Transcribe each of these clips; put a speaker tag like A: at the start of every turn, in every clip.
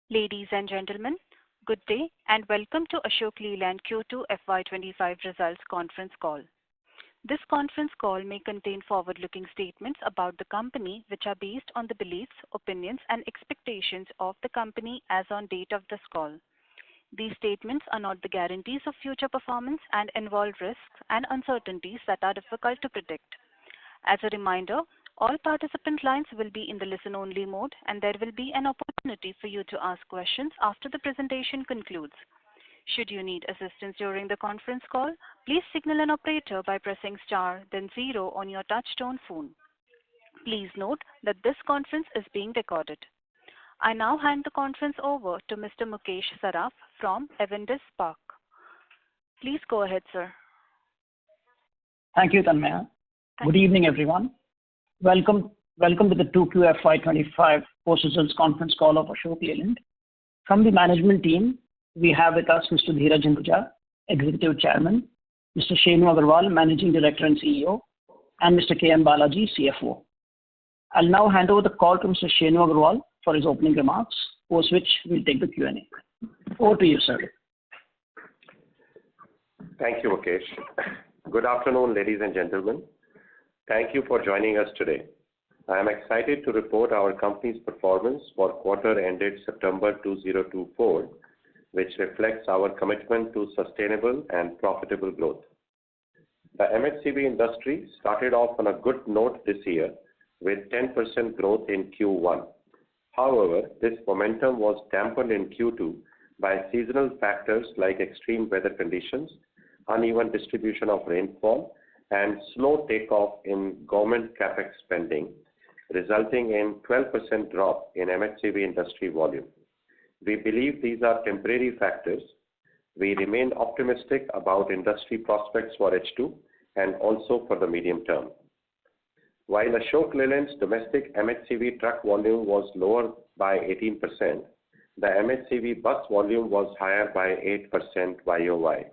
A: Ladies and gentlemen, good day and welcome to Ashok Leyland Q2FY25 results conference call. This conference call may contain forward-looking statements about the company which are based on the beliefs, opinions and expectations of the company as on date of this call. These statements are not the guarantees of future performance and involve risks and uncertainties that are difficult to predict. As a reminder, all participant lines will be in the listen-only mode and there will be an opportunity for you to ask questions after the presentation concludes. Should you need assistance during the conference call, please signal an operator by pressing star then 0 on your touch-tone phone. Please note that this conference is being recorded. I now hand the conference over to Mr. Mukesh Saraf from Avendus Spark. Please go ahead, sir.
B: Thank you, Tanmaya. Good evening, everyone. Welcome to the Q2FY25 post-results conference call of Ashok Leyland. From the management team, we have with us Mr. Dheeraj Hinduja, Executive Chairman, Mr. Shenu Agarwal, Managing Director and CEO, and Mr. K.M. Balaji, CFO. I'll now hand over the call to Mr. Shenu Agarwal for his opening remarks, post which we'll take the Q&A. Over to you, sir.
C: Thank you, Mukesh. Good afternoon, ladies and gentlemen. Thank you for joining us today. I am excited to report our company's performance for quarter ended September 2024, which reflects our commitment to sustainable and profitable growth. The MHCV industry started off on a good note this year with 10% growth in Q1. However, this momentum was dampened in Q2 by seasonal factors like extreme weather conditions, uneven distribution of rainfall, and slow takeoff in government capex spending, resulting in 12% drop in MHCV industry volume. We believe these are temporary factors. We remain optimistic about industry prospects for H2 and also for the medium term. While Ashok Leyland's domestic MHCV truck volume was lower by 18%, the MHCV bus volume was higher by 8% YOY.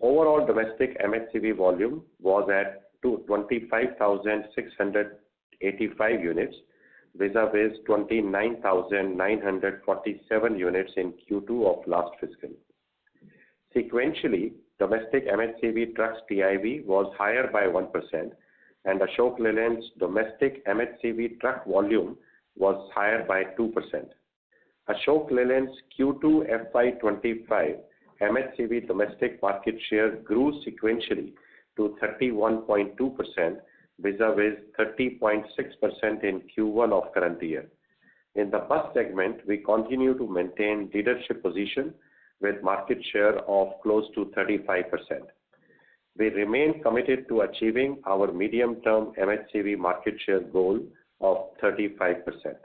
C: Overall domestic MHCV volume was at 25,685 units, vis-a-vis 29,947 units in Q2 of last fiscal. Sequentially, domestic MHCV trucks TIV was higher by 1%, and Ashok Leyland's domestic MHCV truck volume was higher by 2%. Ashok Leyland's Q2 FY25 MHCV domestic market share grew sequentially to 31.2%, vis-a-vis 30.6% in Q1 of current year. In the bus segment, we continue to maintain leadership position with market share of close to 35%. We remain committed to achieving our medium-term MHCV market share goal of 35%.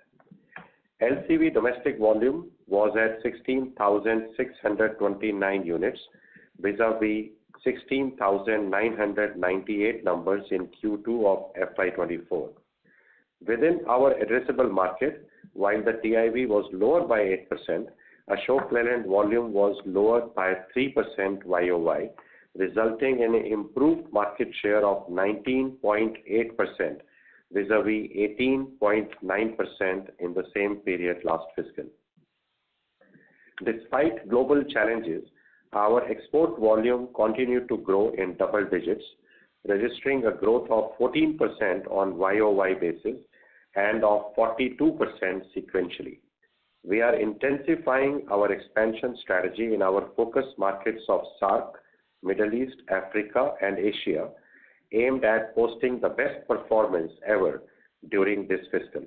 C: LCV domestic volume was at 16,629 units, vis-a-vis 16,998 numbers in Q2 of FY24. Within our addressable market, while the TIV was lower by 8%, Ashok Leyland volume was lower by 3% YOY, resulting in an improved market share of 19.8%, vis-a-vis 18.9% in the same period last fiscal. Despite global challenges, our export volume continued to grow in double digits, registering a growth of 14% on YOY basis and of 42% sequentially. We are intensifying our expansion strategy in our focus markets of SAARC, Middle East, Africa, and Asia, aimed at posting the best performance ever during this fiscal.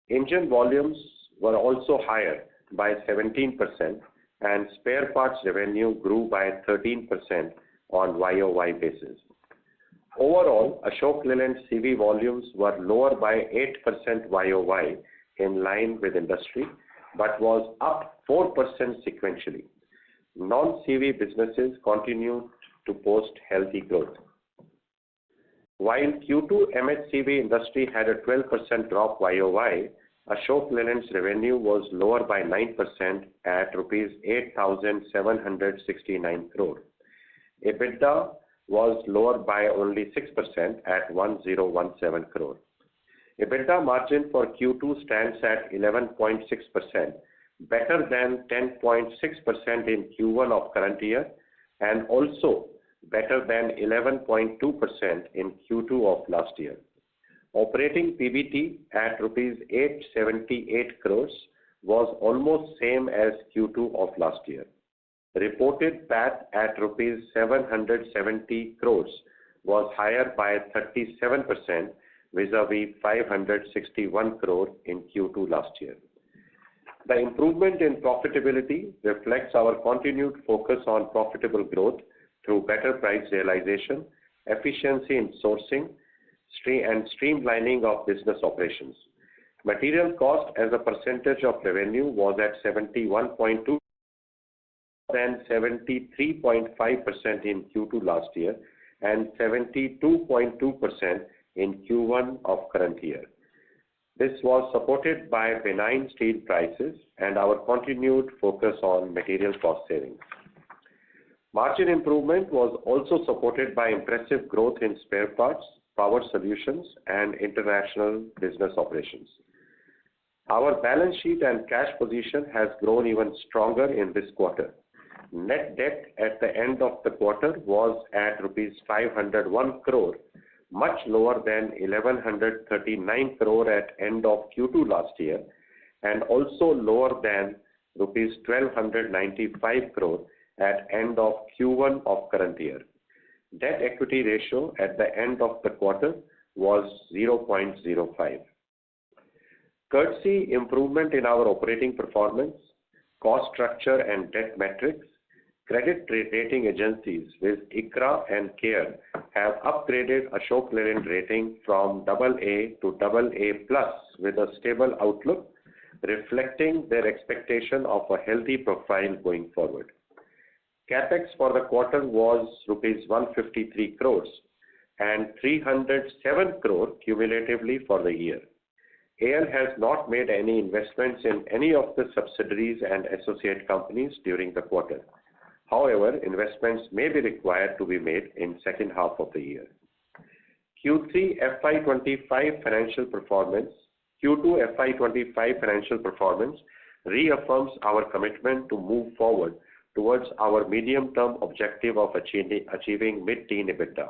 C: Engine volumes were also higher by 17%, and spare parts revenue grew by 13% on YOY basis. Overall, Ashok Leyland CV volumes were lower by 8% YOY in line with industry, but was up 4% sequentially. Non-CV businesses continued to post healthy growth. While Q2 MHCV industry had a 12% drop YOY, Ashok Leyland's revenue was lower by 9% at rupees 8,769 crore. EBITDA was lower by only 6% at 1,017 crore. EBITDA margin for Q2 stands at 11.6%, better than 10.6% in Q1 of current year and also better than 11.2% in Q2 of last year. Operating PBT at rupees 878 crores was almost same as Q2 of last year. Reported PAT at rupees 770 crores was higher by 37% vis-a-vis 561 crore in Q2 last year. The improvement in profitability reflects our continued focus on profitable growth through better price realization, efficiency in sourcing, and streamlining of business operations. Material cost as a percentage of revenue was at 71.2% than 73.5% in Q2 last year and 72.2% in Q1 of current year. This was supported by benign steel prices and our continued focus on material cost savings. Margin improvement was also supported by impressive growth in spare parts, power solutions, and international business operations. Our balance sheet and cash position has grown even stronger in this quarter. Net debt at the end of the quarter was at rupees 501 crore, much lower than 1139 crore at end of Q2 last year, and also lower than rupees 1295 crore at end of Q1 of current year. Debt equity ratio at the end of the quarter was 0.05. Courtesy improvement in our operating performance, cost structure and debt metrics, credit rating agencies with ICRA and CARE have upgraded Ashok Leyland rating from AA to AA+ with a stable outlook, reflecting their expectation of a healthy profile going forward. Capex for the quarter was rupees 153 crores and 307 crore cumulatively for the year. AL has not made any investments in any of the subsidiaries and associate companies during the quarter. However, investments may be required to be made in second half of the year. Q2 financial performance reaffirms our commitment to move forward towards our medium-term objective of achieving mid-teen EBITDA.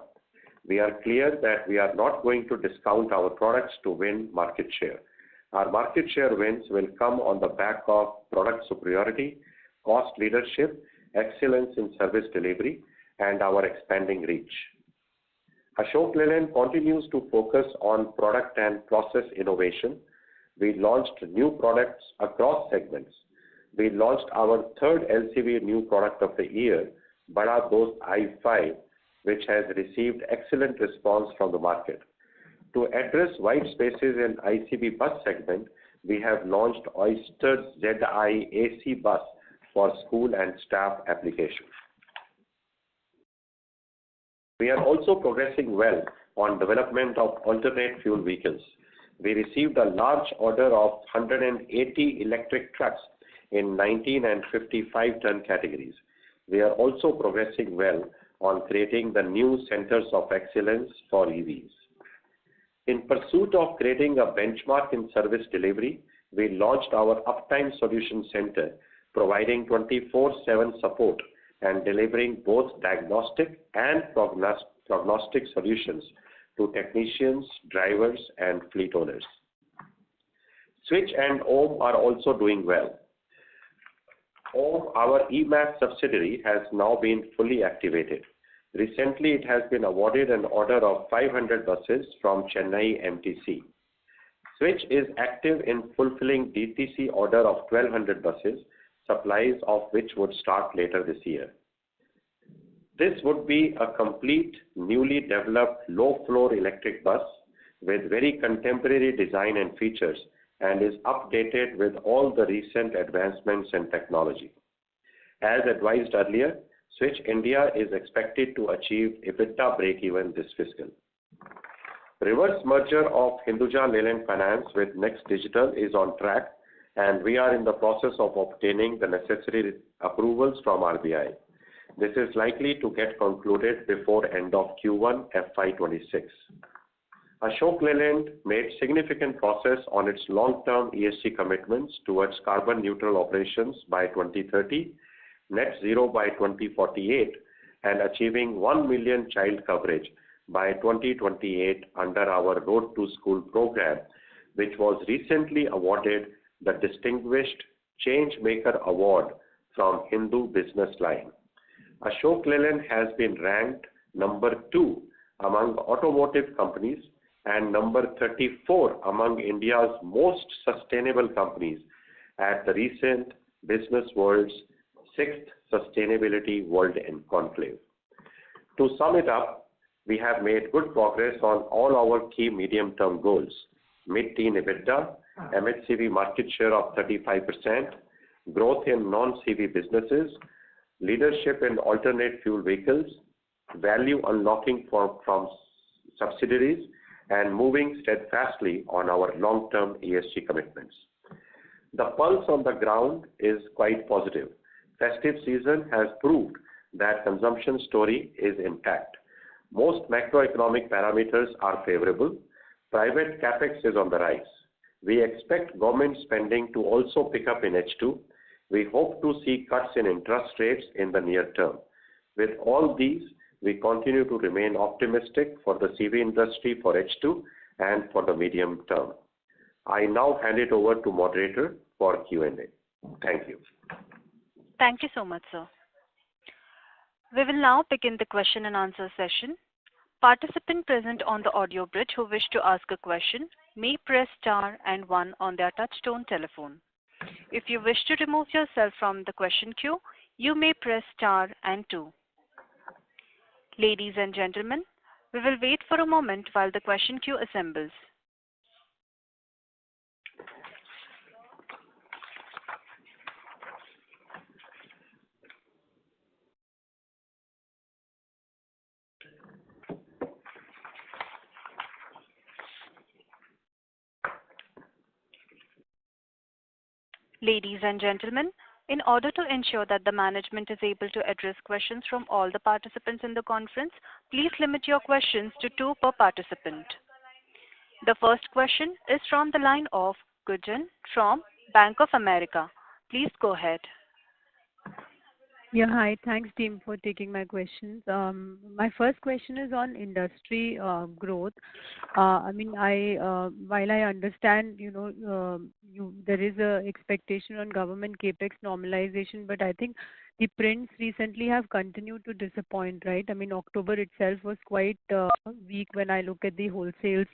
C: We are clear that we are not going to discount our products to win market share. Our market share wins will come on the back of product superiority, cost leadership, excellence in service delivery, and our expanding reach. Ashok Leyland continues to focus on product and process innovation. We launched new products across segments. We launched our third LCV new product of the year, Bada Dost i5, which has received excellent response from the market. To address white spaces in ICB bus segment, we have launched Oyster ZI AC bus for school and staff applications. We are also progressing well on development of alternate fuel vehicles. We received a large order of 180 electric trucks in 19 and 55 ton categories. We are also progressing well on creating the new centers of excellence for EVs. In pursuit of creating a benchmark in service delivery, we launched our Uptime Solution Center, providing 24/7 support and delivering both diagnostic and prognostic solutions to technicians, drivers, and fleet owners. Switch and OHM are also doing well. OHM, our EMAS subsidiary, has now been fully activated. Recently, it has been awarded an order of 500 buses from Chennai MTC. Switch is active in fulfilling DTC order of 1200 buses, supplies of which would start later this year. This would be a complete, newly developed low-floor electric bus with very contemporary design and features and is updated with all the recent advancements in technology. As advised earlier, Switch India is expected to achieve EBITDA break-even this fiscal. Reverse merger of Hinduja Leyland Finance with Next Digital is on track, and we are in the process of obtaining the necessary approvals from RBI. This is likely to get concluded before end of Q1 FY26. Ashok Leyland made significant progress on its long-term ESG commitments towards carbon neutral operations by 2030, net zero by 2048, and achieving 1 million child coverage by 2028 under our Road to School program, which was recently awarded the Distinguished Changemaker Award from Hindu Business Line. Ashok Leyland has been ranked number 2 among automotive companies and number 34 among India's most sustainable companies at the recent Business World's 6th Sustainability World Conclave. To sum it up, we have made good progress on all our key medium-term goals: mid-teen EBITDA, MHCV market share of 35%, growth in non-CV businesses, leadership in alternate fuel vehicles, value unlocking from subsidiaries, and moving steadfastly on our long-term ESG commitments. The pulse on the ground is quite positive. Festive season has proved that consumption story is intact. Most macroeconomic parameters are favorable. Private capex is on the rise. We expect government spending to also pick up in H2. We hope to see cuts in interest rates in the near term. With all these, we continue to remain optimistic for the CV industry for H2 and for the medium term. I now hand it over to moderator for Q&A. Thank you.
A: Thank you so much, sir. We will now begin the question and answer session. Participant present on the audio bridge who wish to ask a question may press star and 1 on their touchtone telephone. If you wish to remove yourself from the question queue, you may press star and 2. Ladies and gentlemen, we will wait for a moment while the question queue assembles. Ladies and gentlemen, in order to ensure that the management is able to address questions from all the participants in the conference, please limit your questions to 2 per participant. The first question is from the line of Gunjan from Bank of America. Please go ahead.
D: Yeah, hi. Thanks, team, for taking my questions. My first question is on industry growth. While I understand, there is a expectation on government capex normalization, but I think the prints recently have continued to disappoint, right? October itself was quite weak when I look at the wholesales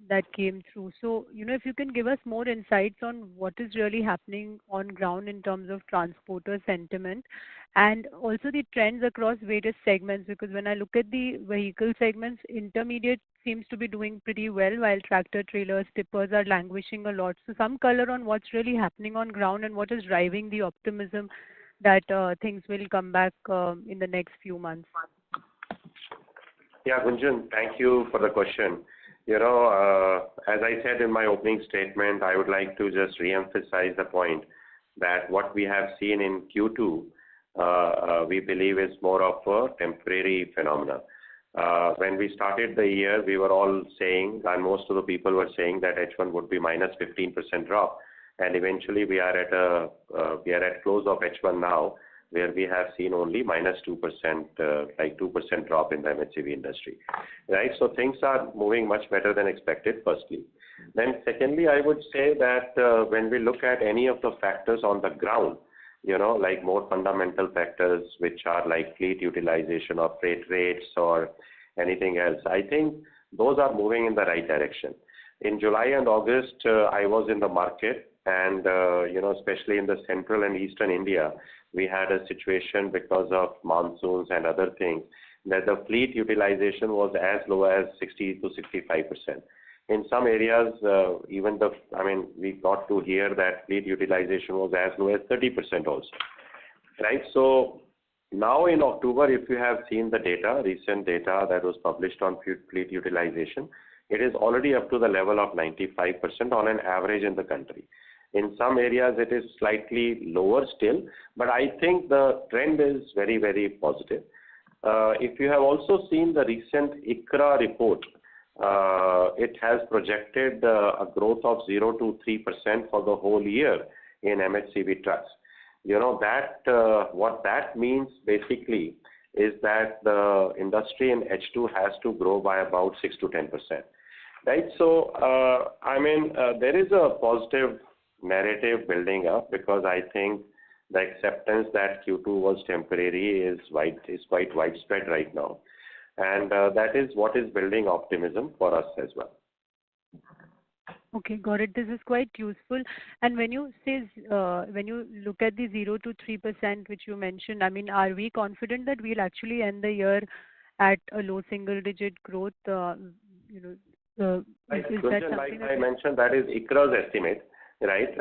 D: that came through. So, if you can give us more insights on what is really happening on ground in terms of transporter sentiment and also the trends across various segments, because when I look at the vehicle segments, intermediate seems to be doing pretty well while tractor, trailers, tippers are languishing a lot. So some color on what's really happening on ground and what is driving the optimism that things will come back in the next few months.
C: Yeah, Gunjan, thank you for the question. As I said in my opening statement, I would like to just re-emphasize the point that what we have seen in Q2, we believe is more of a temporary phenomena. When we started the year, we were all saying, and most of the people were saying that H1 would be minus 15% drop, and eventually we are at close of H1 now, where we have seen only minus 2%, 2% drop in the MHCV industry, right? So things are moving much better than expected, firstly. Then secondly, I would say that when we look at any of the factors on the ground, like more fundamental factors, which are like fleet utilization or freight rates or anything else, I think those are moving in the right direction. In July and August, I was in the market and, especially in the central and eastern India, we had a situation because of monsoons and other things that the fleet utilization was as low as 60 to 65%. In some areas, we got to hear that fleet utilization was as low as 30% also, right? So now in October, if you have seen the data, recent data that was published on fleet utilization, it is already up to the level of 95% on an average in the country. In some areas, it is slightly lower still, but I think the trend is very, very positive. If you have also seen the recent ICRA report, it has projected a growth of 0 to 3% for the whole year in MHCV trucks. What that means basically is that the industry in H2 has to grow by about 6 to 10%. Right? So, there is a positive narrative building up because I think the acceptance that Q2 was temporary is quite widespread right now. And that is what is building optimism for us as well.
D: Okay, got it. This is quite useful. And when you look at the 0 to 3% which you mentioned, are we confident that we'll actually end the year at a low single-digit growth? Is that something
C: like I mentioned, that is ICRA's estimate, right?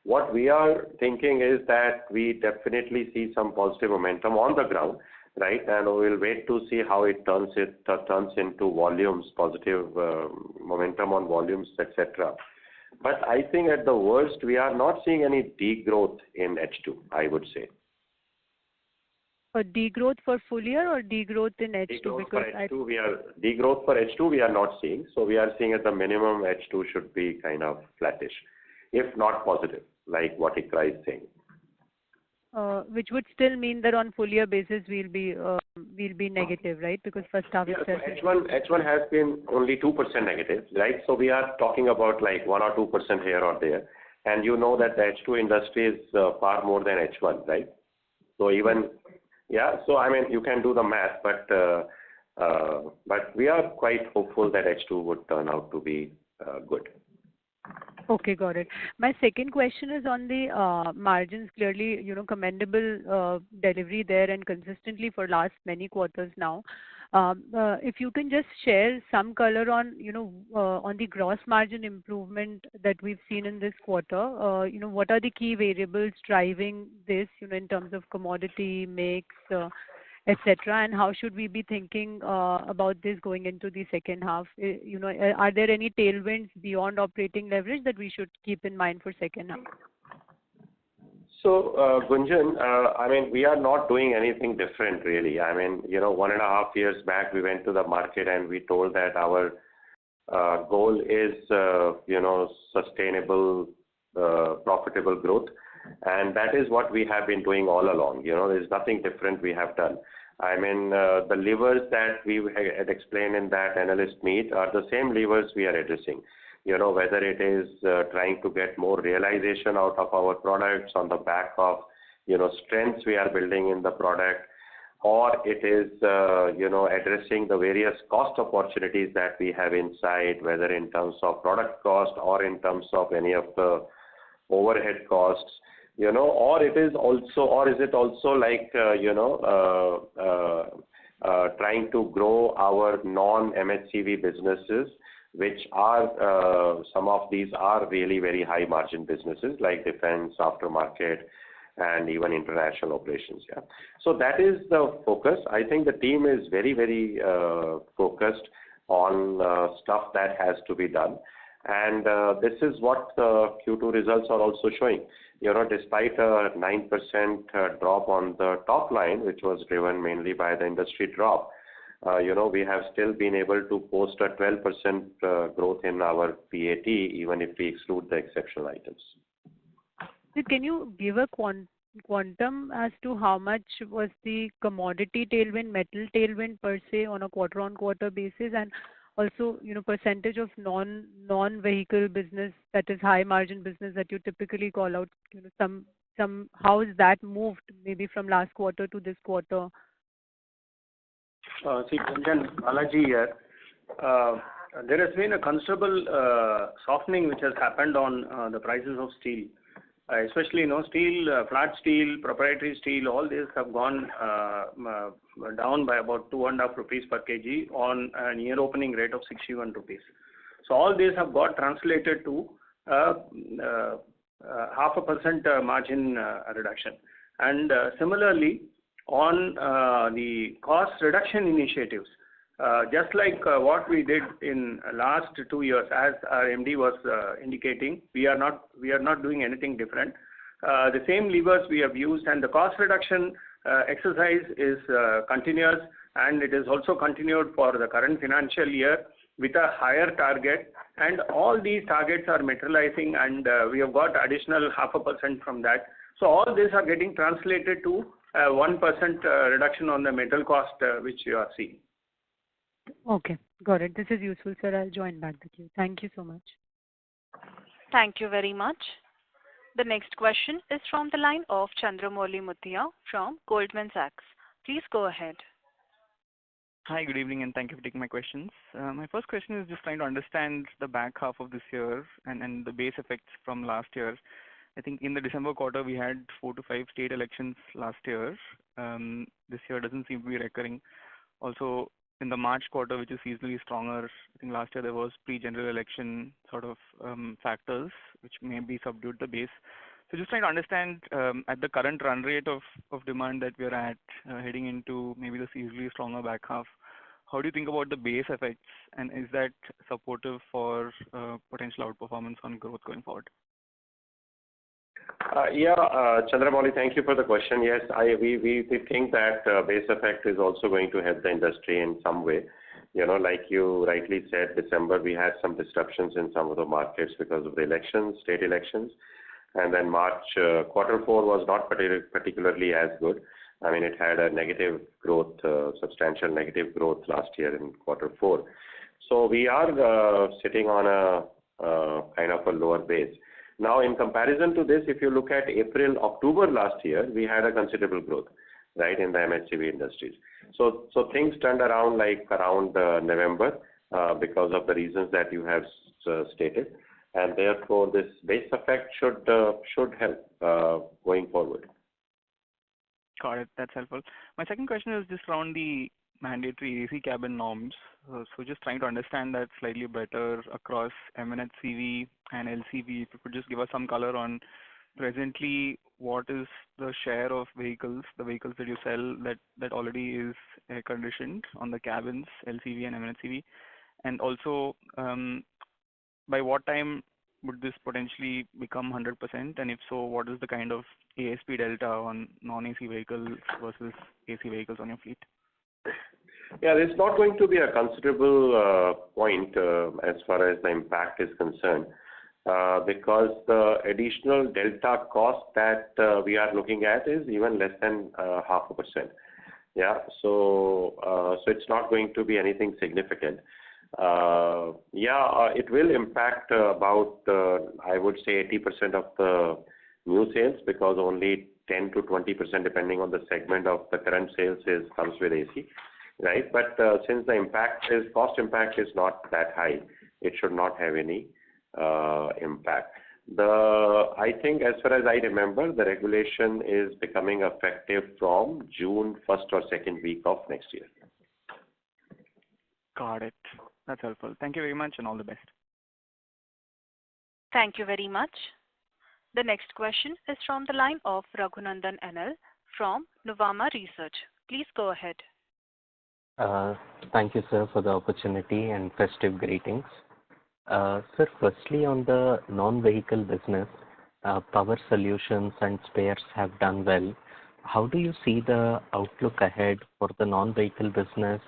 C: What we are thinking is that we definitely see some positive momentum on the ground, right? And we'll wait to see how it turns into volumes, positive momentum on volumes, etc. But I think at the worst, we are not seeing any degrowth in H2, I would say.
D: A degrowth for full year or degrowth in H2?
C: Degrowth for H2 we are not seeing. So we are seeing at the minimum H2 should be kind of flattish, if not positive, like what ICRA is saying.
D: Which would still mean that on full year basis we'll be negative, right? Because first half itself.
C: H1 has been only 2% negative, right? So we are talking about like 1 or 2% here or there, and you know that the H2 industry is far more than H1, right? So even you can do the math, but we are quite hopeful that H2 would turn out to be good.
D: Okay, got it. My second question is on the margins. Clearly, commendable delivery there and consistently for last many quarters now. If you can just share some color on, on the gross margin improvement that we've seen in this quarter. What are the key variables driving this, in terms of commodity, mix, etc., and how should we be thinking about this going into the second half? Are there any tailwinds beyond operating leverage that we should keep in mind for second half?
C: So, Gunjan, we are not doing anything different really. 1.5 years back, we went to the market and we told that our goal is, sustainable, profitable growth. And that is what we have been doing all along. There's nothing different we have done. The levers that we had explained in that analyst meet are the same levers we are addressing. Whether it is trying to get more realization out of our products on the back of, strengths we are building in the product, or it is, addressing the various cost opportunities that we have inside, whether in terms of product cost or in terms of any of the overhead costs, or is it also like, trying to grow our non-MHCV businesses, which are, some of these are really very high margin businesses like defense, aftermarket, and even international operations. Yeah. So that is the focus. I think the team is very, very focused on stuff that has to be done. And this is what the Q2 results are also showing. Despite a 9% drop on the top line, which was driven mainly by the industry drop, we have still been able to post a 12% growth in our PAT, even if we exclude the exceptional items.
D: So can you give a quantum as to how much was the commodity tailwind, metal tailwind per se on a quarter-on-quarter basis, and also, percentage of non-vehicle business, that is high margin business that you typically call out, how has that moved maybe from last quarter to this quarter?
E: See, Gunjan, Balaji here. There has been a considerable softening which has happened on the prices of steel. Especially, steel, flat steel, proprietary steel, all these have gone down by about 2.5 rupees per kg on a near opening rate of 61 rupees. So all these have got translated to 0.5% margin reduction. And similarly, on the cost reduction initiatives, just like what we did in last 2 years, as our MD was indicating, we are not doing anything different. The same levers we have used, and the cost reduction exercise is continuous, and it is also continued for the current financial year with a higher target, and all these targets are materializing, and we have got additional 0.5% from that. So all these are getting translated to 1% reduction on the metal cost, which you are seeing.
D: Okay, got it. This is useful, sir. I'll join back the queue. Thank you so much.
A: Thank you very much. The next question is from the line of Chandramouli Muthiah from Goldman Sachs. Please go ahead.
F: Hi, good evening, and thank you for taking my questions. My first question is just trying to understand the back half of this year and the base effects from last year. I think in the December quarter, we had 4 to 5 state elections last year. This year doesn't seem to be recurring. Also, in the March quarter, which is seasonally stronger, I think last year there was pre-general election sort of factors which may be subdued the base. So just trying to understand at the current run rate of demand that we are at heading into maybe the seasonally stronger back half, how do you think about the base effects, and is that supportive for potential outperformance on growth going forward?
C: Chandramouli, thank you for the question. Yes, we think that base effect is also going to help the industry in some way. Like you rightly said, December we had some disruptions in some of the markets because of the elections, state elections. And then March, quarter 4 was not particularly as good. I mean, it had a negative growth, substantial negative growth last year in quarter 4. So we are sitting on a kind of a lower base. Now, in comparison to this, if you look at April, October last year, we had a considerable growth, right, in the MHCV industries. So things turned around around November because of the reasons that you have stated. And therefore, this base effect should help going forward.
F: Got it. That's helpful. My second question is just around the mandatory AC cabin norms. So just trying to understand that slightly better across M&HCV and LCV. If you could just give us some color on presently what is the share of vehicles, the vehicles that you sell that already is air conditioned on the cabins, LCV and M&HCV, and also by what time would this potentially become 100%? And if so, what is the kind of ASP delta on non-AC vehicles versus AC vehicles on your fleet?
C: Yeah, there's not going to be a considerable point as far as the impact is concerned because the additional delta cost that we are looking at is even less than 0.5%. Yeah, so it's not going to be anything significant. It will impact about, I would say, 80% of the new sales because only 10 to 20%, depending on the segment of the current sales, comes with AC, right? But since the cost impact is not that high, it should not have any impact. I think, as far as I remember, the regulation is becoming effective from June 1st or 2nd week of next year.
F: Got it. That's helpful. Thank you very much and all the best.
A: Thank you very much. The next question is from the line of Raghunandan NL from Nuvama Research. Please go ahead.
G: Thank you, sir, for the opportunity and festive greetings. Sir, firstly, on the non-vehicle business, power solutions and spares have done well. How do you see the outlook ahead for the non-vehicle business?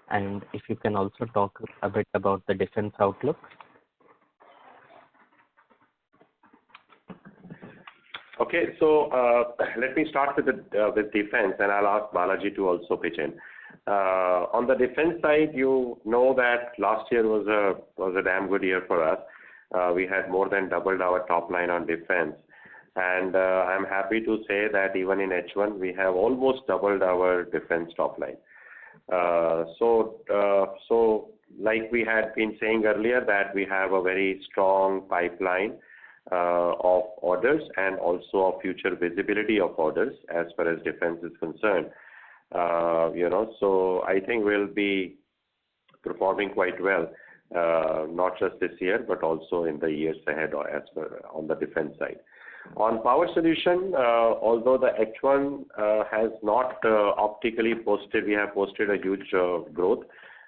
G: And if you can also talk a bit about the defense outlook.
C: Okay, so let me start with defense, and I'll ask Balaji to also pitch in. On the defense side, you know that last year was a damn good year for us. We had more than doubled our top line on defense, and I'm happy to say that even in H1 we have almost doubled our defense top line. So like we had been saying earlier, that we have a very strong pipeline of orders and also a future visibility of orders as far as defense is concerned. So I think we'll be performing quite well, not just this year, but also in the years ahead on the defense side. On power solution, although the H1 has not optically posted, we have posted a huge growth.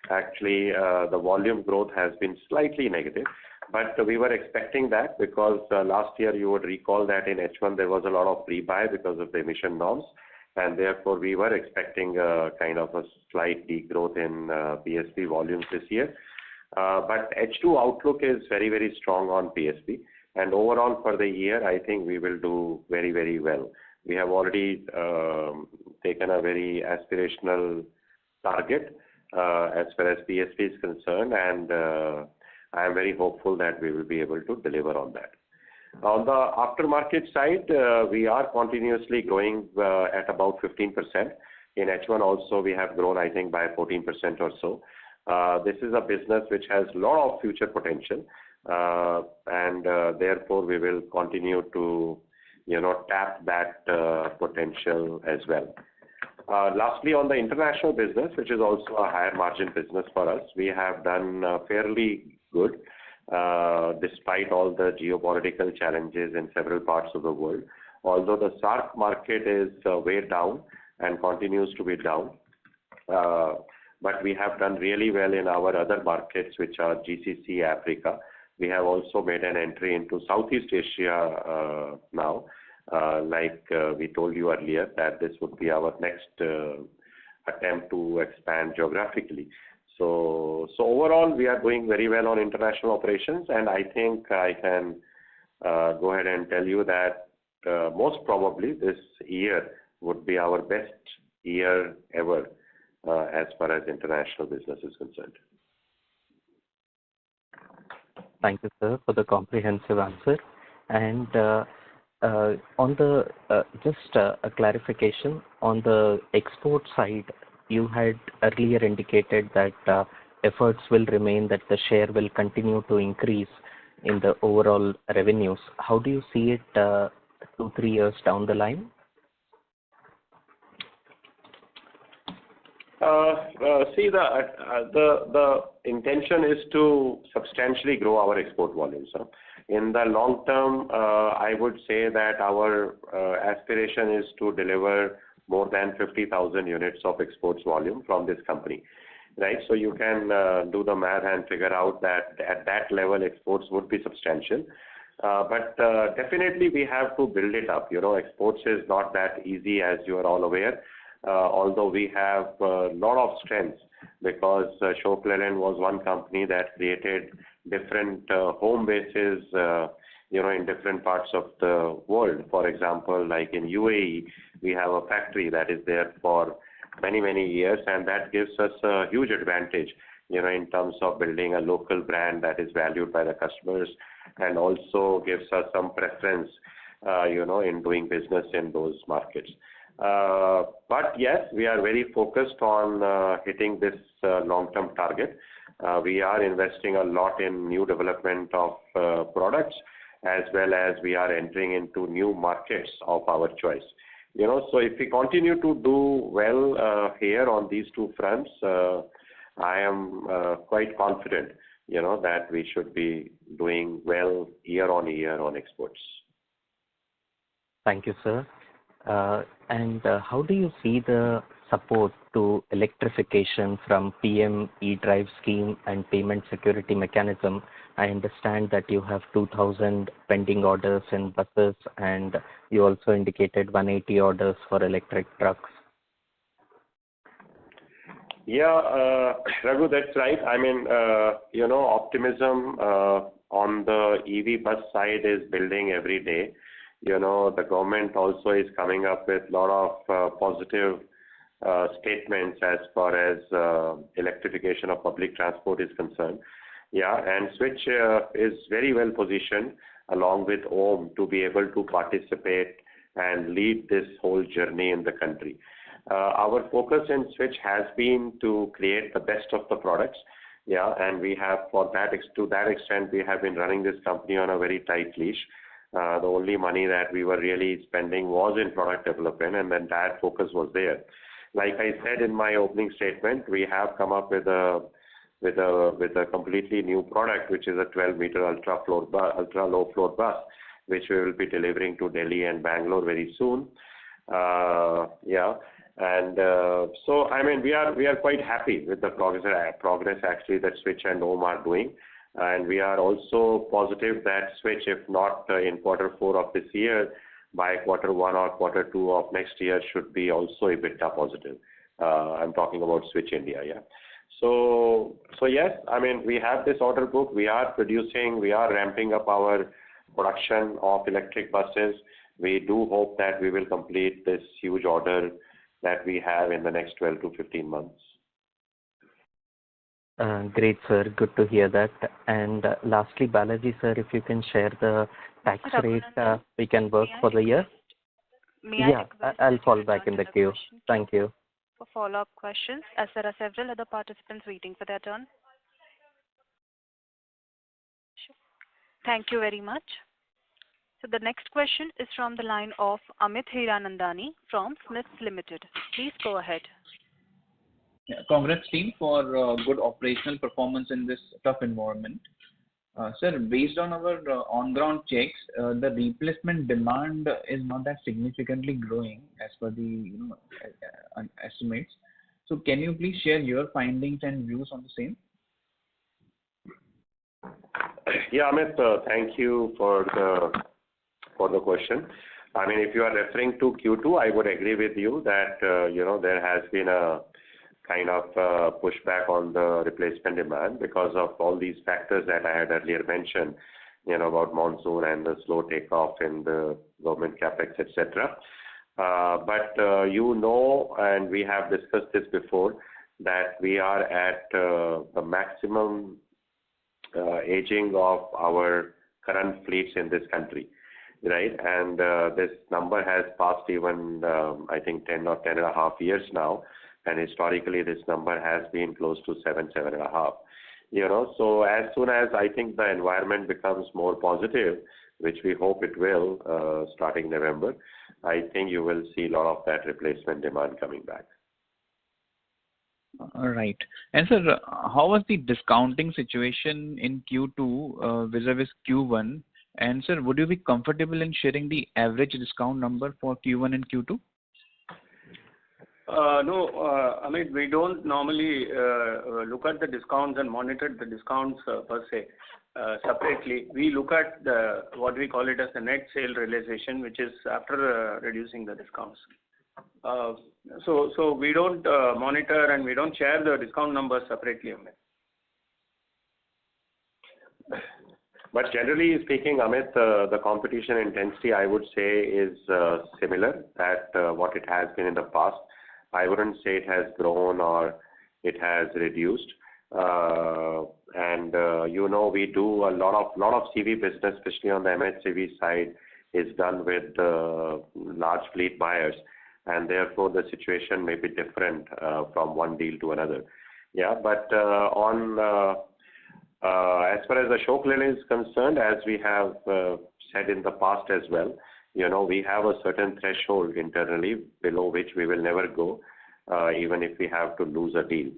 C: Actually, the volume growth has been slightly negative, but we were expecting that because last year you would recall that in H1 there was a lot of pre-buy because of the emission norms, and therefore we were expecting a kind of a slight degrowth in PSP volumes this year. But H2 outlook is very, very strong on PSP, and overall for the year, I think we will do very, very well. We have already taken a very aspirational target as far as PSP is concerned, and I am very hopeful that we will be able to deliver on that. On the aftermarket side, we are continuously growing at about 15%. In H1 also, we have grown, I think, by 14% or so. This is a business which has a lot of future potential, and therefore we will continue to, tap that potential as well. Lastly, on the international business, which is also a higher margin business for us, we have done fairly good despite all the geopolitical challenges in several parts of the world. Although the SAARC market is way down and continues to be down, but we have done really well in our other markets, which are GCC, Africa. We have also made an entry into Southeast Asia now. Like we told you earlier, that this would be our next attempt to expand geographically. So overall, we are doing very well on international operations, and I think I can go ahead and tell you that most probably this year would be our best year ever as far as international business is concerned.
G: Thank you, sir, for the comprehensive answer. And on the just a clarification on the export side, you had earlier indicated that efforts will remain, that the share will continue to increase in the overall revenues. How do you see it 2-3 years down the line?
C: See, the intention is to substantially grow our export volumes. In the long term, I would say that our aspiration is to deliver more than 50,000 units of exports volume from this company, right? So you can do the math and figure out that at that level, exports would be substantial. But definitely we have to build it up. Exports is not that easy, as you are all aware. Although we have a lot of strengths, because Ashok Leyland was one company that created different home bases, in different parts of the world. For example, like in UAE, we have a factory that is there for many, many years, and that gives us a huge advantage, in terms of building a local brand that is valued by the customers, and also gives us some preference, in doing business in those markets. But yes, we are very focused on hitting this long-term target. We are investing a lot in new development of products, as well as we are entering into new markets of our choice. So if we continue to do well here on these two fronts, I am quite confident, that we should be doing well year on year on exports.
G: Thank you, sir. And how do you see the support to electrification from PM e-drive scheme and payment security mechanism? I understand that you have 2,000 pending orders in buses, and you also indicated 180 orders for electric trucks.
C: Yeah, Raghu, that's right. I mean, optimism on the EV bus side is building every day. The government also is coming up with a lot of positive statements as far as electrification of public transport is concerned. Yeah, and Switch is very well positioned along with OHM to be able to participate and lead this whole journey in the country. Our focus in Switch has been to create the best of the products. Yeah, and we have, to that extent, we have been running this company on a very tight leash. The only money that we were really spending was in product development, and the entire focus was there. Like I said in my opening statement, we have come up with a completely new product, which is a 12-meter ultra low floor bus, which we will be delivering to Delhi and Bangalore very soon. And so I mean we are quite happy with the progress actually that Switch and OHM are doing, and we are also positive that Switch, if not in Q4 of this year, by quarter one or quarter two of next year should be also EBITDA positive. I'm talking about Switch India, yeah. So yes, I mean, we have this order book. We are producing, we are ramping up our production of electric buses. We do hope that we will complete this huge order that we have in the next 12 to 15 months.
G: Great, sir. Good to hear that. And lastly, Balaji, sir, if you can share the tax rate we can work for the year. I'll fall back in the queue. Thank you.
A: For follow-up questions, as there are several other participants waiting for their turn. Sure. Thank you very much. So the next question is from the line of Amit Hiranandani from Smiths Limited. Please go ahead.
H: Yeah, congrats team for good operational performance in this tough environment. Sir, based on our on-ground checks, the replacement demand is not that significantly growing as per the estimates. So can you please share your findings and views on the same?
C: Yeah, Amit, thank you for the question. I mean, if you are referring to Q2, I would agree with you that there has been a kind of pushback on the replacement demand because of all these factors that I had earlier mentioned, about monsoon and the slow takeoff in the government capex, etc. But and we have discussed this before, that we are at the maximum aging of our current fleets in this country, right? And this number has passed even, I think, 10 or 10 and a half years now. And historically, this number has been close to 7.5. So as soon as I think the environment becomes more positive, which we hope it will, starting November, I think you will see a lot of that replacement demand coming back.
H: All right. And sir, how was the discounting situation in Q2 vis-a-vis Q1? And sir, would you be comfortable in sharing the average discount number for Q1 and Q2?
E: No, I mean, we don't normally look at the discounts and monitor the discounts per se separately. We look at what we call it as the net sale realization, which is after reducing the discounts. So we don't monitor and we don't share the discount numbers separately.
C: But generally speaking, Amit, the competition intensity, I would say, is similar at what it has been in the past. I wouldn't say it has grown or it has reduced. We do a lot of CV business, especially on the MHCV side, is done with large fleet buyers, and therefore the situation may be different from one deal to another. Yeah, but as far as Ashok Leyland is concerned, as we have said in the past as well, we have a certain threshold internally below which we will never go, even if we have to lose a deal.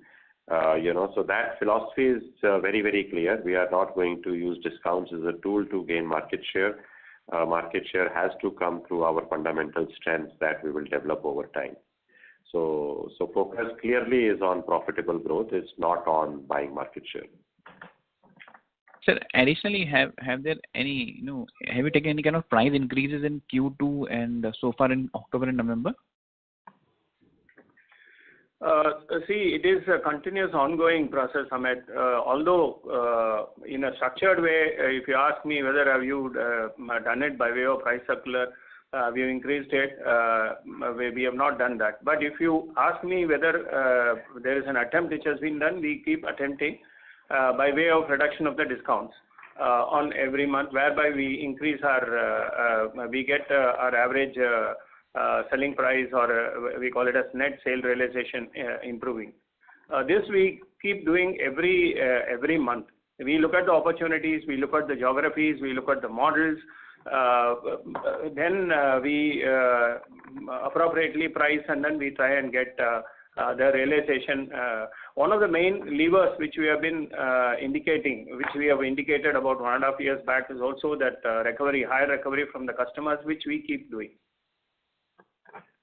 C: So that philosophy is very, very clear. We are not going to use discounts as a tool to gain market share. Market share has to come through our fundamental strengths that we will develop over time. So focus clearly is on profitable growth. It's not on buying market share.
H: Sir, additionally, have there any, have you taken any kind of price increases in Q2 and so far in October and November?
E: See, it is a continuous ongoing process, Amit. Although in a structured way, if you ask me whether have you done it by way of price circular, have you increased it, we have not done that. But if you ask me whether there is an attempt which has been done, we keep attempting by way of reduction of the discounts on every month, whereby we increase we get our average selling price, or we call it as net sale realization, improving. This we keep doing every month. We look at the opportunities, we look at the geographies, we look at the models, then we appropriately price, and then we try and get the realization. One of the main levers which we have been indicating, which we have indicated about 1.5 years back, is also that higher recovery from the customers, which we keep doing.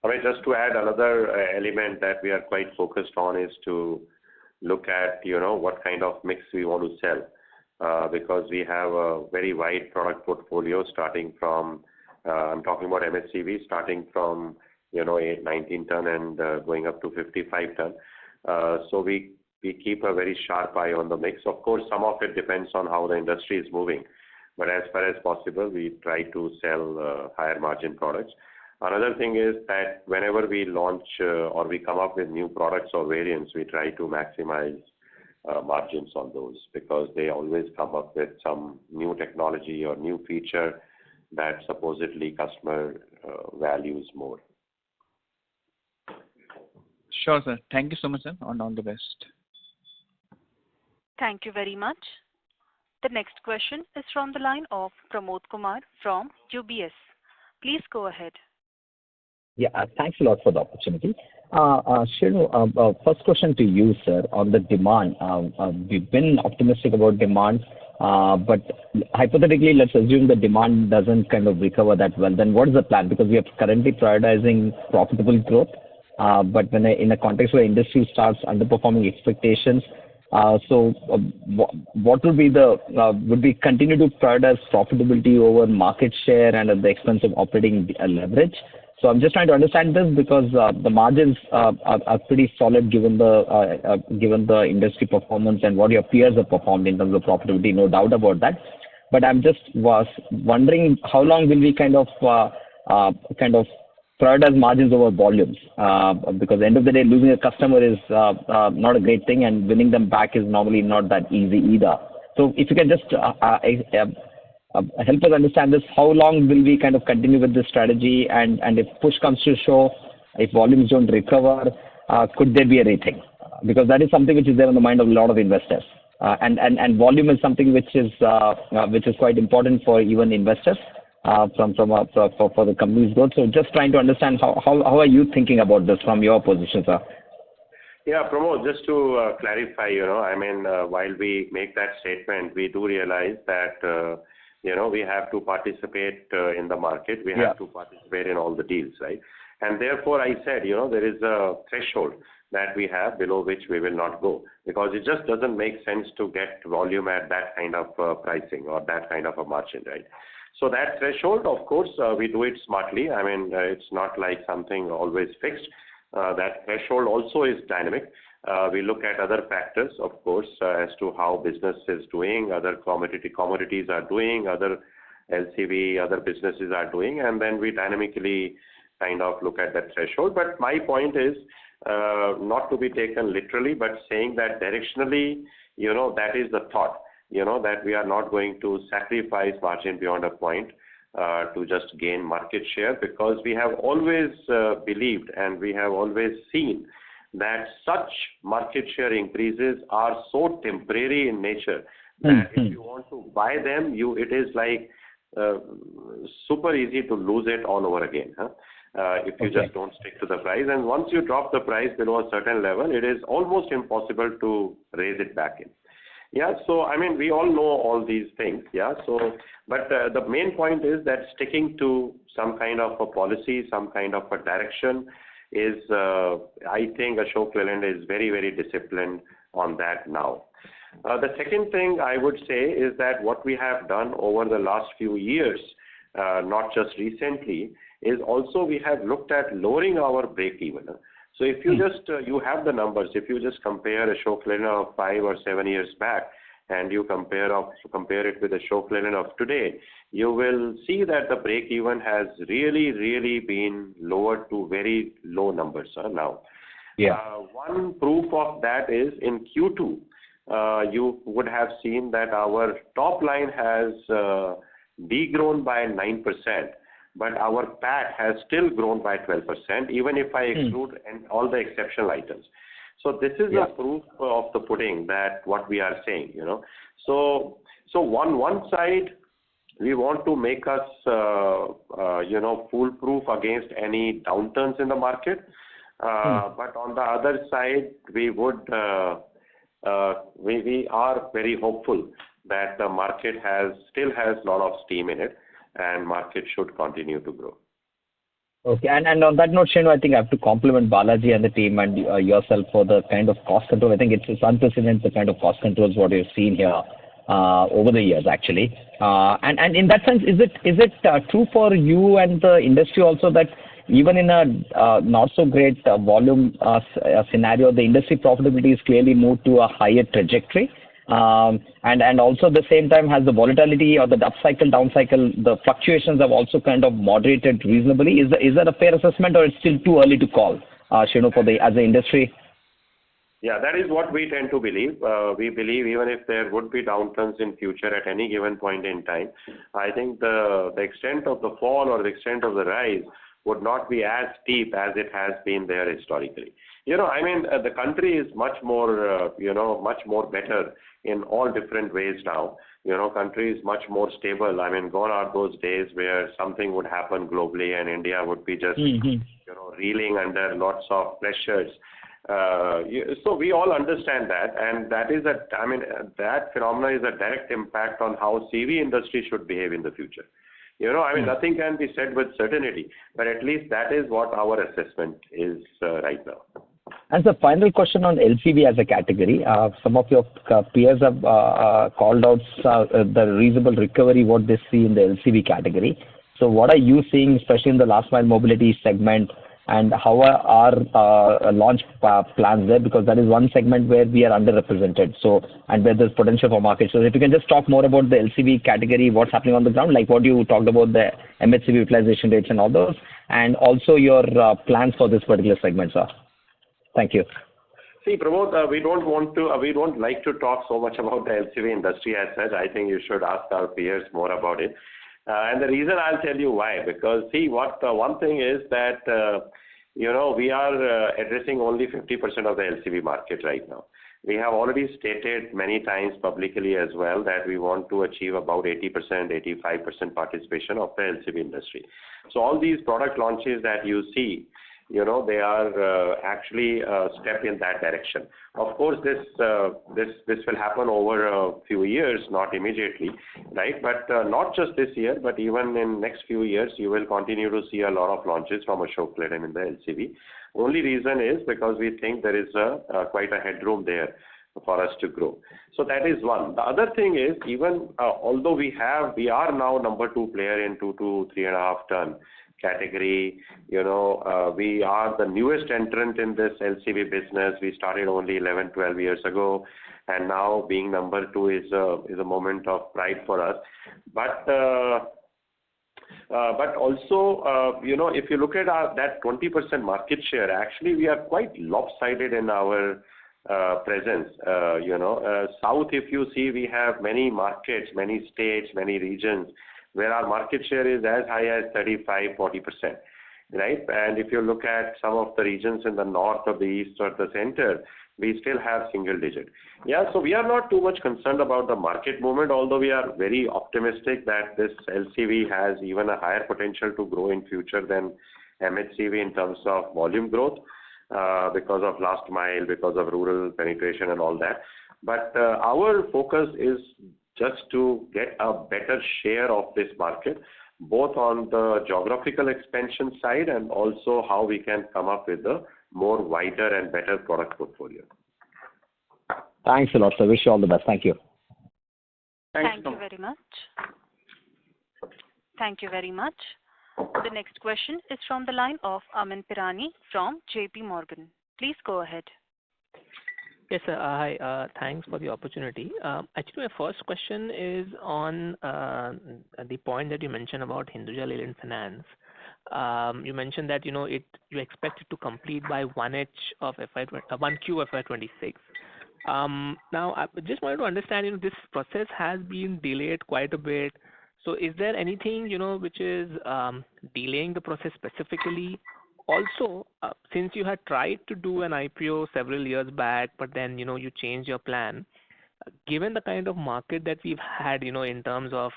C: I mean, just to add another element that we are quite focused on is to look at, what kind of mix we want to sell, because we have a very wide product portfolio starting from I'm talking about MHCV starting from 8, 19 ton and going up to 55 ton. So we keep a very sharp eye on the mix. Of course, some of it depends on how the industry is moving, but as far as possible, we try to sell higher margin products. Another thing is that whenever we launch or we come up with new products or variants, we try to maximize margins on those because they always come up with some new technology or new feature that supposedly customer values more.
H: Sure, sir. Thank you so much, sir, and all the best.
A: Thank you very much. The next question is from the line of Pramod Kumar from UBS. Please go ahead.
I: Yeah, thanks a lot for the opportunity. Shenu, first question to you, sir, on the demand. We've been optimistic about demand, but hypothetically, let's assume the demand doesn't kind of recover that well. Then what is the plan? Because we are currently prioritizing profitable growth, but when in a context where industry starts underperforming expectations, what would be would we continue to prioritize profitability over market share and at the expense of operating leverage? So I'm just trying to understand this because the margins are pretty solid given the industry performance and what your peers have performed in terms of profitability, no doubt about that. But I'm just wondering how long will we kind of prioritize margins over volumes? Because at the end of the day, losing a customer is not a great thing, and winning them back is normally not that easy either. So if you can just help us understand this, how long will we kind of continue with this strategy? And if push comes to shove, if volumes don't recover, could there be a rating? Because that is something which is there on the mind of a lot of investors. And volume is something which is quite important for even investors for the company's growth. So just trying to understand how are you thinking about this from your position, sir?
C: Yeah, Pramod, just to clarify, while we make that statement, we do realize that we have to participate in the market. We have to participate in all the deals, right? And therefore, I said, there is a threshold that we have below which we will not go because it just doesn't make sense to get volume at that kind of pricing or that kind of a margin, right? So that threshold, of course, we do it smartly. It's not like something always fixed. That threshold also is dynamic. We look at other factors, of course, as to how business is doing, other commodities are doing, other LCV, other businesses are doing, and then we dynamically kind of look at that threshold. But my point is not to be taken literally, but saying that directionally, that is the thought, that we are not going to sacrifice margin beyond a point to just gain market share because we have always believed and we have always seen that such market share increases are so temporary in nature that if you want to buy them, it is like super easy to lose it all over again. If you just don't stick to the price. And once you drop the price below a certain level, it is almost impossible to raise it back in. Yeah, so we all know all these things. Yeah, so but the main point is that sticking to some kind of a policy, some kind of a direction is, I think Ashok Leyland is very, very disciplined on that now. The second thing I would say is that what we have done over the last few years, not just recently, is also we have looked at lowering our break-even. So if you just, you have the numbers, if you just compare Ashok Leyland of 5 or 7 years back and you compare it with Ashok Leyland of today, you will see that the break-even has really, really been lowered to very low numbers now. Yeah. One proof of that is in Q2, you would have seen that our top line has degrown by 9%, but our PAT has still grown by 12%, even if I exclude all the exceptional items. So this is a proof of the pudding that what we are saying, So on one side, we want to make us, foolproof against any downturns in the market. But on the other side, we are very hopeful that the market still has a lot of steam in it, and market should continue to grow.
I: Okay, and on that note, Shenu, I think I have to compliment Balaji and the team and yourself for the kind of cost control. I think it's unprecedented, the kind of cost controls what you've seen here. over the years, actually. And in that sense, is it true for you and the industry also that even in a not so great volume scenario, the industry profitability is clearly moved to a higher trajectory? And also at the same time, has the volatility or the upcycle, downcycle, the fluctuations have also kind of moderated reasonably? Is that a fair assessment, or it's still too early to call, Shinu, as the industry?
C: Yeah, that is what we tend to believe. We believe even if there would be downturns in future at any given point in time, I think the extent of the fall or the extent of the rise would not be as steep as it has been there historically. The country is much more, much more better in all different ways now. Country is much more stable. Gone are those days where something would happen globally and India would be just, reeling under lots of pressures. So we all understand that, and that is that phenomena is a direct impact on how CV industry should behave in the future. Nothing can be said with certainty, but at least that is what our assessment is right now.
I: And the final question on LCV as a category, some of your peers have called out the reasonable recovery what they see in the LCV category. So what are you seeing, especially in the last mile mobility segment, and how are our launch plans there? Because that is one segment where we are underrepresented, and where there's potential for market. So if you can just talk more about the LCV category, what's happening on the ground, like what you talked about, the MHCV utilization rates and all those, and also your plans for this particular segment, sir. Thank you.
C: See, Pramod, we don't like to talk so much about the LCV industry as such. I think you should ask our peers more about it. And the reason, I'll tell you why. Because see, one thing is that, we are addressing only 50% of the LCV market right now. We have already stated many times publicly as well that we want to achieve about 80%, 85% participation of the LCV industry. So all these product launches that you see, they are actually a step in that direction. Of course, this will happen over a few years, not immediately, right? But not just this year, but even in next few years, you will continue to see a lot of launches from Ashok Leyland in the LCV. Only reason is because we think there is quite a headroom there for us to grow. So that is one. The other thing is, even although we are now number 2 player in 2 to 3.5 ton category, we are the newest entrant in this LCV business. We started only 11, 12 years ago, and now being number 2 is a moment of pride for us. But also, if you look at that 20% market share, actually we are quite lopsided in our presence. South, if you see, we have many markets, many states, many regions where our market share is as high as 35-40%, right? And if you look at some of the regions in the north or the east or the center, we still have single digit. Yeah, so we are not too much concerned about the market movement, although we are very optimistic that this LCV has even a higher potential to grow in future than MHCV in terms of volume growth, because of last mile, because of rural penetration and all that. But our focus is just to get a better share of this market, both on the geographical expansion side and also how we can come up with a more wider and better product portfolio.
I: Thanks a lot, sir. Wish you all the best. Thank you.
A: Thank you very much. Thank you very much. The next question is from the line of Amin Pirani from JP Morgan. Please go ahead.
J: Yes, sir. Hi. Thanks for the opportunity. Actually, my first question is on the point that you mentioned about Hinduja Leyland Finance. You mentioned that you expect it to complete by 1Q FY26. Now, I just wanted to understand, this process has been delayed quite a bit. So, is there anything which is delaying the process specifically? Also, since you had tried to do an IPO several years back, but then you changed your plan, given the kind of market that we've had, in terms of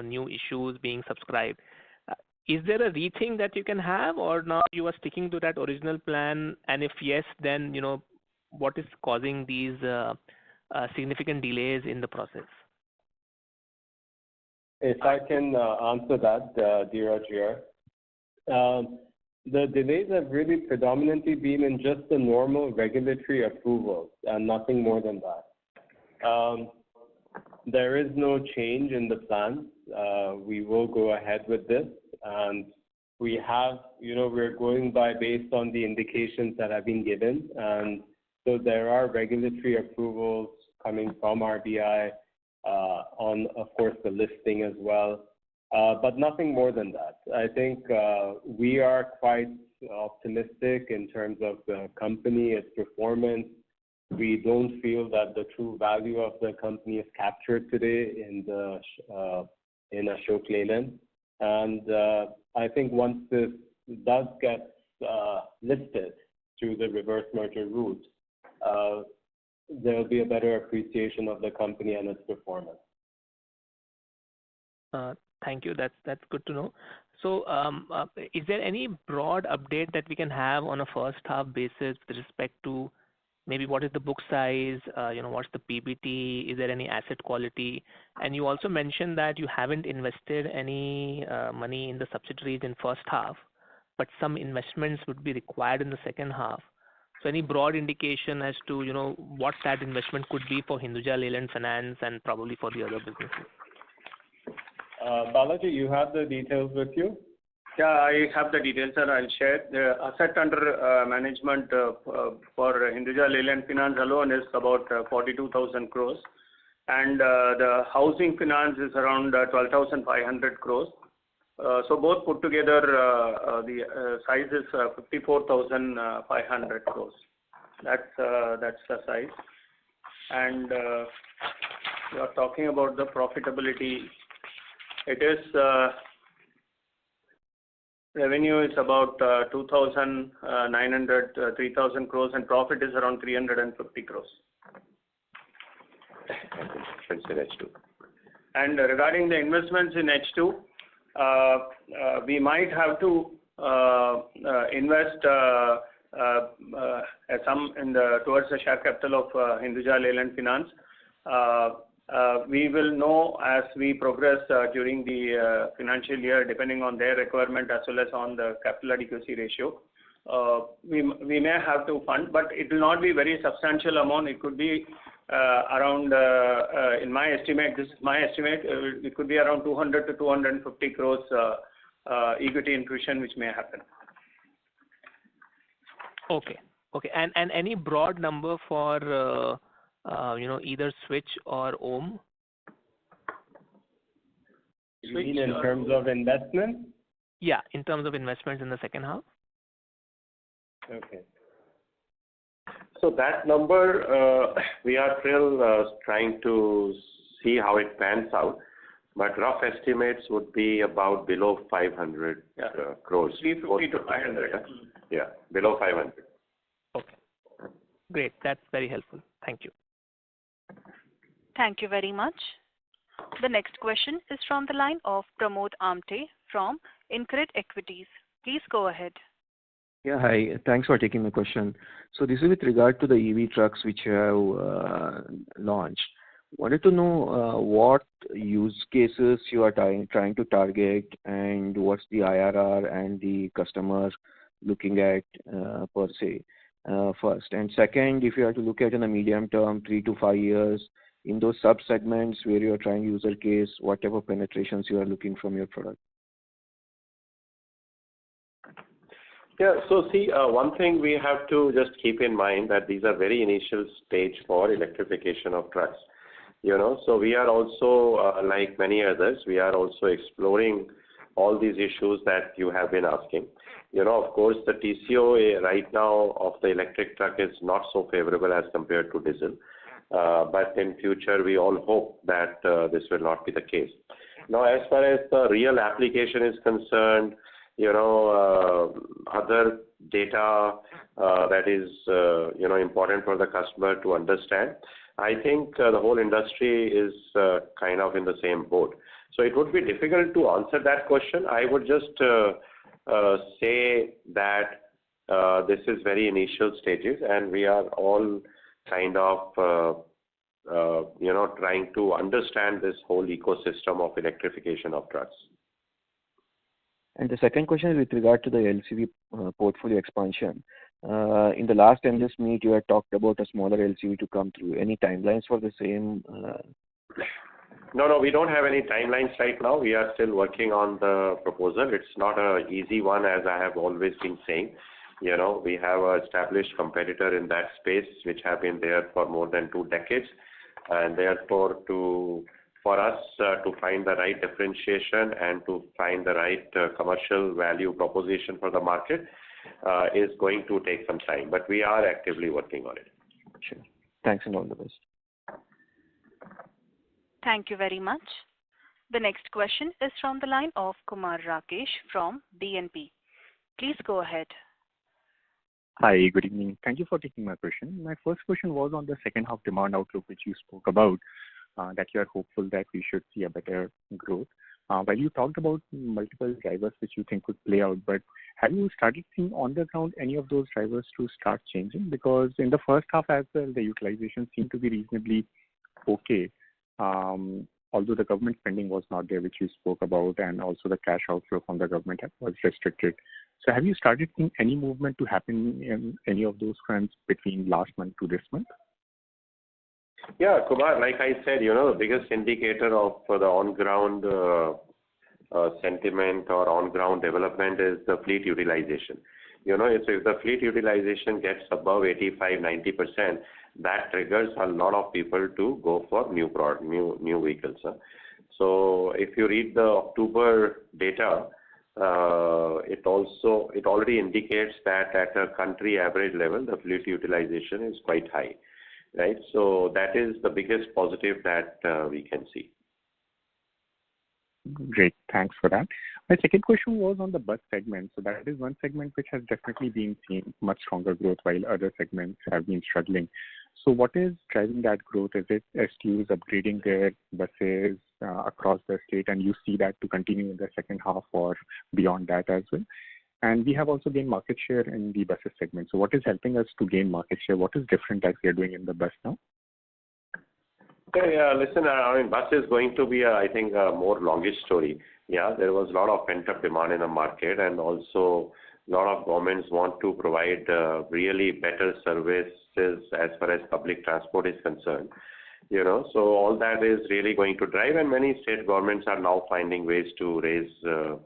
J: new issues being subscribed, is there a rethink that you can have, or now you are sticking to that original plan? And if yes, then what is causing these significant delays in the process?
K: If I can answer that, Dheeraj here. The delays have really predominantly been in just the normal regulatory approvals and nothing more than that. there is no change in the plans. We will go ahead with this, and we have, we're going based on the indications that have been given, and so there are regulatory approvals coming from RBI on, of course, the listing as well, but nothing more than that. I think we are quite optimistic in terms of the company, its performance. We don't feel that the true value of the company is captured today in Ashok Leyland. And I think once this does get listed through the reverse merger route, there will be a better appreciation of the company and its performance.
J: Thank you. That's good to know. So, is there any broad update that we can have on a first half basis with respect to maybe what is the book size, what's the PBT, is there any asset quality? And you also mentioned that you haven't invested any money in the subsidiaries in first half, but some investments would be required in the second half. So any broad indication as to, what that investment could be for Hinduja Leyland Finance and probably for the other businesses?
K: Balaji, you have the details with you?
E: Yeah, I have the details, sir. I'll share. The asset under management for Hinduja Leyland Finance alone is about 42,000 crores. And the housing finance is around 12,500 crores. So both put together, the size is 54,500 crores. That's the size. And you are talking about the profitability. It is revenue is about 2,900, 3,000 crores, and profit is around 350 crores. And regarding the investments in H2, we might have to invest some towards the share capital of Hinduja Leyland Finance. We will know as we progress during the financial year, depending on their requirement as well as on the capital adequacy ratio. We may have to fund, but it will not be very substantial amount. It could be around, in my estimate, this is my estimate, it could be around 200 to 250 crores equity infusion which may happen.
J: Okay. And any broad number for either Switch or Om?
K: You mean in terms of investment?
J: Yeah, in terms of investments in the second half.
K: Okay.
C: So that number, we are still trying to see how it pans out, but rough estimates would be about below 500 crores.
E: 350 to 500.
C: Yeah, below 500.
J: Okay. Great. That's very helpful. Thank you.
A: Thank you very much. The next question is from the line of Pramod Amte from InCred Equities. Please go ahead.
L: Yeah, hi. Thanks for taking my question. So this is with regard to the EV trucks which you have launched. Wanted to know what use cases you are trying to target and what's the IRR and the customers looking at per se, first. And second, if you have to look at in the medium term, 3 to 5 years, in those sub-segments where you are trying user case, whatever penetrations you are looking from your product.
C: Yeah, so see, one thing we have to just keep in mind that these are very initial stage for electrification of trucks. So we are also, like many others, we are also exploring all these issues that you have been asking. Of course, the TCO right now of the electric truck is not so favorable as compared to diesel. But in future, we all hope that this will not be the case. Now, as far as the real application is concerned, other data that is, important for the customer to understand, I think the whole industry is kind of in the same boat. So it would be difficult to answer that question. I would just say that this is very initial stages, and we are all kind of, trying to understand this whole ecosystem of electrification of trucks.
L: And the second question is with regard to the LCV portfolio expansion. In the last MDS meet, you had talked about a smaller LCV to come through. Any timelines for the same
C: No, we don't have any timelines right now. We are still working on the proposal. It's not an easy one, as I have always been saying. We have an established competitor in that space, which have been there for more than 2 decades. And therefore, for us to find the right differentiation and to find the right commercial value proposition for the market is going to take some time. But we are actively working on it.
L: Sure. Thanks and all the best.
A: Thank you very much. The next question is from the line of Kumar Rakesh from BNP. Please go ahead.
M: Hi, good evening. Thank you for taking my question. My first question was on the second half demand outlook, which you spoke about, that you are hopeful that we should see a better growth. While you talked about multiple drivers which you think could play out, but have you started seeing on the ground any of those drivers to start changing? Because in the first half as well, the utilization seemed to be reasonably okay, although the government spending was not there, which you spoke about, and also the cash outflow from the government was restricted. So have you started seeing any movement to happen in any of those fronts between last month to this month?
C: Yeah, Kumar, like I said, the biggest indicator of the on-ground sentiment or on-ground development is the fleet utilization. If the fleet utilization gets above 85-90%, that triggers a lot of people to go for new vehicles. So if you read the October data, it already indicates that at a country average level, the fleet utilization is quite high, right? So that is the biggest positive that we can see.
M: Great, thanks for that. My second question was on the bus segment. So that is one segment which has definitely been seeing much stronger growth while other segments have been struggling. So what is driving that growth? Is it STUs upgrading their buses across the state, and you see that to continue in the second half or beyond that as well? And we have also gained market share in the buses segment. So what is helping us to gain market share? What is different that we are doing in the bus now?
C: Yeah, listen, bus is going to be, I think, a more longish story. Yeah, there was a lot of pent-up demand in the market, and also a lot of governments want to provide really better services as far as public transport is concerned. So all that is really going to drive, and many state governments are now finding ways to raise the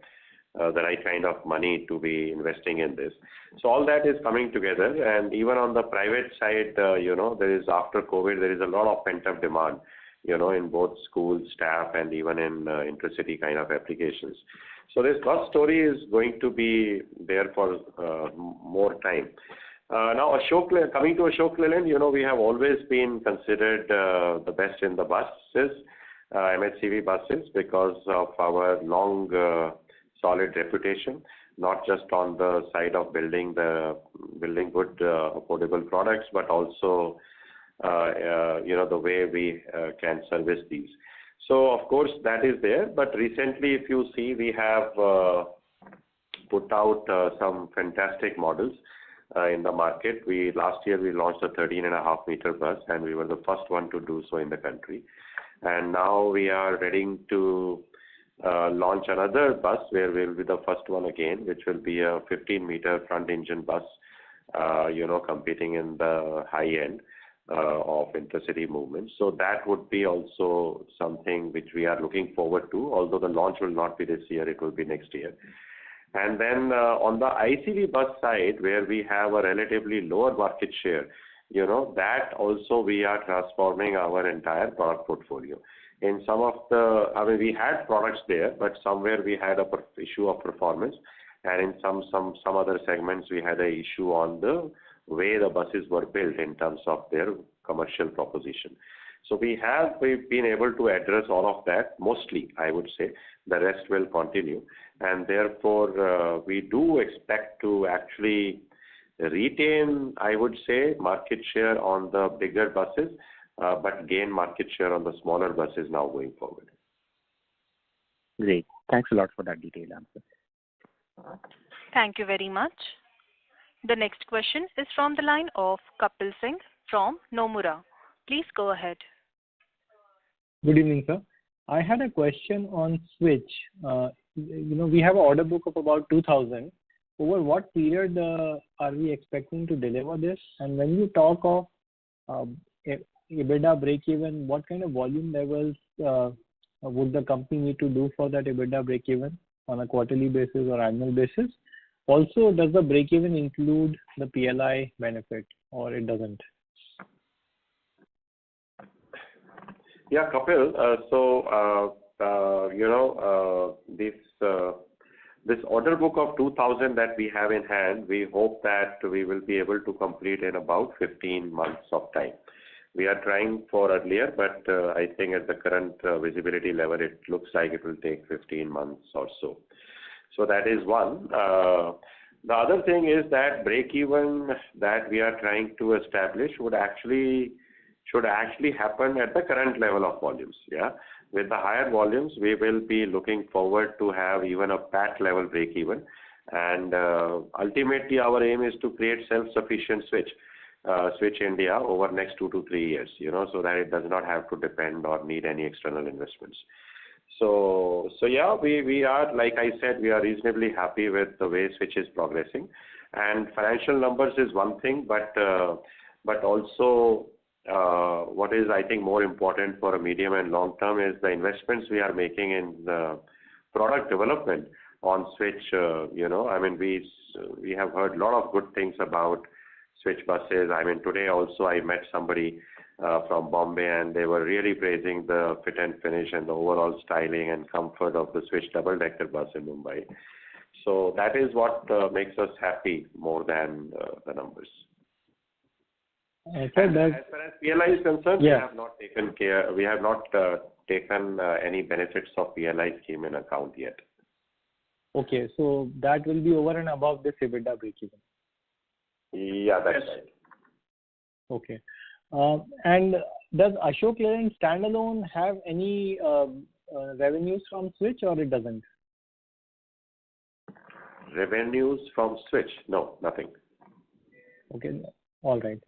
C: right kind of money to be investing in this. So all that is coming together, and even on the private side, there is, after COVID, there is a lot of pent-up demand, in both schools, staff, and even in intercity kind of applications. So this bus story is going to be there for more time. Now, coming to Ashok Leyland, we have always been considered the best in the buses, MHCV buses, because of our long, solid reputation, not just on the side of building good, affordable products, but also, the way we can service these. So, of course, that is there. But recently, if you see, we have put out some fantastic models in the market. Last year, we launched a 13.5 meter bus, and we were the first one to do so in the country. And now we are ready to launch another bus where we'll be the first one again, which will be a 15-meter front engine bus, competing in the high end of intercity movements. So that would be also something which we are looking forward to, although the launch will not be this year, it will be next year. And then on the ICV bus side, where we have a relatively lower market share, that also we are transforming our entire product portfolio. In some of we had products there, but somewhere we had a issue of performance, and in some other segments we had an issue on the way the buses were built in terms of their commercial proposition. So we've been able to address all of that, mostly, I would say. The rest will continue, and therefore we do expect to actually retain, I would say, market share on the bigger buses, but gain market share on the smaller buses now going forward.
M: Great. Thanks a lot for that detailed answer.
A: Thank you very much. The next question is from the line of Kapil Singh from Nomura. Please go ahead.
N: Good evening, sir. I had a question on Switch. We have an order book of about 2,000. Over what period are we expecting to deliver this? And when you talk of EBITDA break-even, what kind of volume levels would the company need to do for that EBITDA break-even on a quarterly basis or annual basis? Also, does the break-even include the PLI benefit or it doesn't?
C: Yeah, Kapil. This order book of 2,000 that we have in hand, we hope that we will be able to complete in about 15 months of time. We are trying for earlier, but I think at the current visibility level, it looks like it will take 15 months or so. So that is one. The other thing is that break-even that we are trying to establish should actually happen at the current level of volumes. Yeah, with the higher volumes, we will be looking forward to have even a PAT level break-even, and ultimately our aim is to create self-sufficient Switch India over next 2 to 3 years. So that it does not have to depend or need any external investments. So yeah, we are, like I said, we are reasonably happy with the way Switch is progressing, and financial numbers is one thing, but also what is, I think, more important for a medium and long term is the investments we are making in the product development on Switch. We have heard a lot of good things about Switch buses. Today also I met somebody from Bombay, and they were really praising the fit and finish and the overall styling and comfort of the Switch double-decker bus in Mumbai. So that is what makes us happy more than the numbers.
N: As
C: far as PLI is concerned,
N: yeah.
C: We have not taken any benefits of PLI scheme in account yet.
N: Okay, so that will be over and above this EBITDA break-even.
C: Yeah, that's right.
N: Okay. And does Ashok Leyland standalone have any revenues from Switch, or it doesn't?
C: Revenues from Switch? No, nothing.
N: Okay, all right.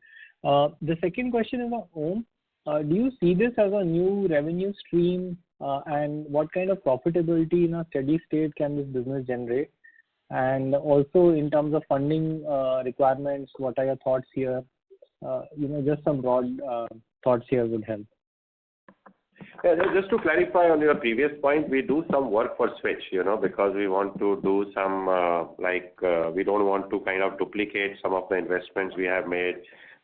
N: The second question is on OHM. Do you see this as a new revenue stream, and what kind of profitability in a steady state can this business generate? And also in terms of funding requirements, what are your thoughts here? Just some broad thoughts here would help.
C: Yeah, just to clarify on your previous point, we do some work for Switch, because we want to do some, we don't want to kind of duplicate some of the investments we have made,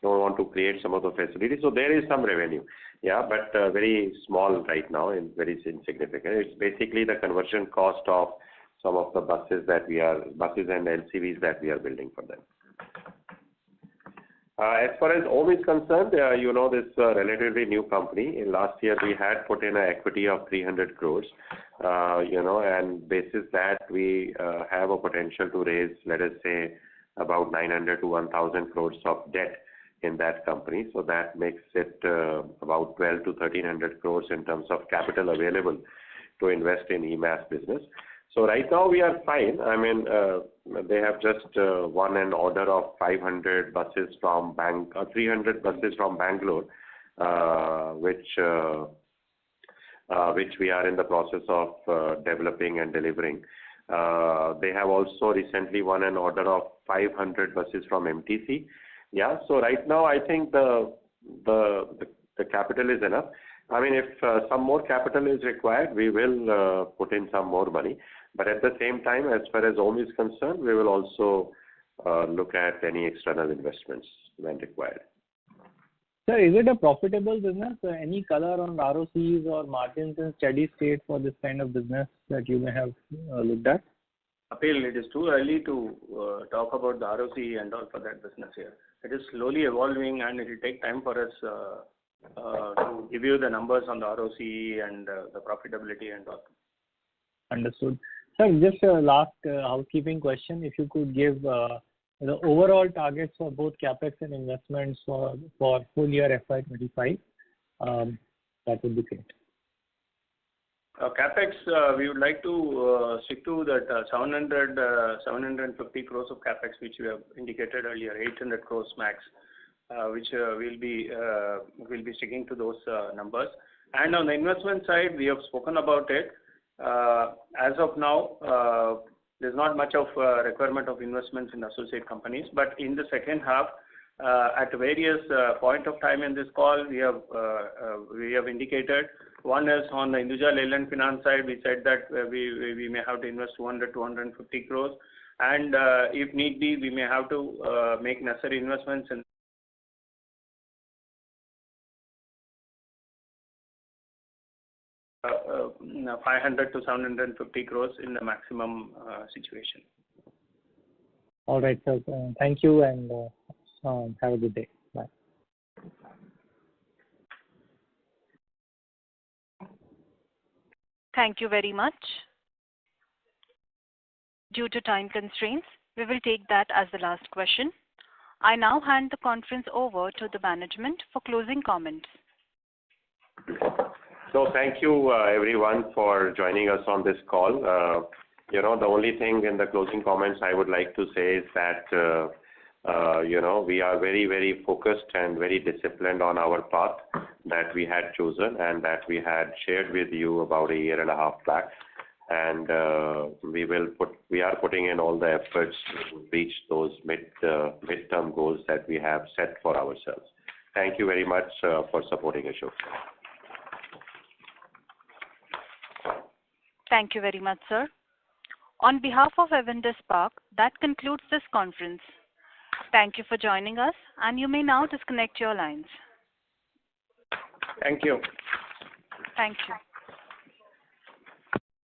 C: don't want to create some of the facilities. So there is some revenue, yeah, but very small right now and very insignificant. It's basically the conversion cost of some of the buses and LCVs that we are building for them. As far as OHM is concerned, this relatively new company. In last year, we had put in an equity of 300 crores, and basis that we have a potential to raise, let us say, about 900 to 1,000 crores of debt in that company. So that makes it about 12 to 1,300 crores in terms of capital available to invest in EMAS business. So right now we are fine. They have just won an order of 500 buses from 300 buses from Bangalore, which we are in the process of developing and delivering. They have also recently won an order of 500 buses from MTC. Yeah, so right now I think the capital is enough. If some more capital is required, we will put in some more money. But at the same time, as far as OHM is concerned, we will also look at any external investments when required.
N: Sir, is it a profitable business? Any color on ROCs or margins in steady state for this kind of business that you may have looked at?
E: Kapil, it is too early to talk about the ROC and all for that business here. It is slowly evolving, and it will take time for us to give you the numbers on the ROC and the profitability and all.
N: Understood. Sir, just a last housekeeping question. If you could give the overall targets for both CapEx and investments for full year FY25, that would be great.
E: CapEx, we would like to stick to that 750 crores of CapEx, which we have indicated earlier, 800 crores max, which we'll be sticking to those numbers. And on the investment side, we have spoken about it. As of now, there's not much of requirement of investments in associate companies, but in the second half, At various point of time in this call, we have indicated. One is on the individual Leyland Finance side, we said that we may have to invest 200-250 crores, and if need be, we may have to make necessary investments in 500 to 750 crores in the maximum situation.
N: All right, sir. Thank you, and have a good day. Bye.
A: Thank you very much. Due to time constraints, we will take that as the last question. I now hand the conference over to the management for closing comments.
C: So thank you everyone for joining us on this call. The only thing in the closing comments I would like to say is that we are very, very focused and very disciplined on our path that we had chosen and that we had shared with you about a year and a half back. And we are putting in all the efforts to reach those midterm goals that we have set for ourselves. Thank you very much for supporting Ashok.
A: Thank you very much, sir. On behalf of Avendus Spark, that concludes this conference. Thank you for joining us, and you may now disconnect your lines.
E: Thank you.
A: Thank you.